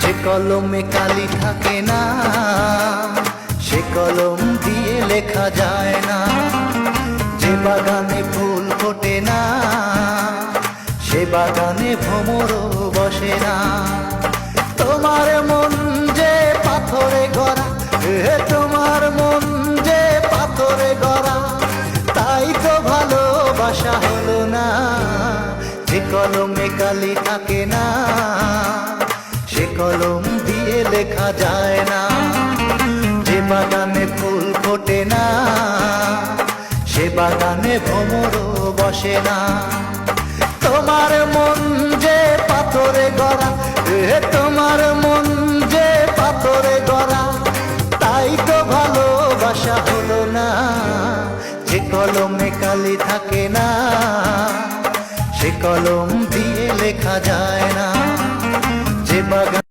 যে কলমে কালি থাকে না, সে কলম দিয়ে লেখা যায় না। যে বাগানে ফুল ফোটে না, সে বাগানে ভ্রমরও বসে না। তোমার মন যে পাথরে গড়া, তোমার মন যে পাথরে গড়া, তাই তো ভালোবাসা হলো না। যে কলমে কালি থাকে না, সে কলম দিয়ে লেখা যায় না। যে বাগানে ফুল ফোটে না, সে বাগানে ভ্রমরও বসে না। তোমার মন যে পাথরে গড়া, তোমার মন যে পাথরে গড়া, তাই তো ভালোবাসা হলো না। যে কলমে কালি থাকে না, সে কলম দিয়ে লেখা যায় না। যে বাগান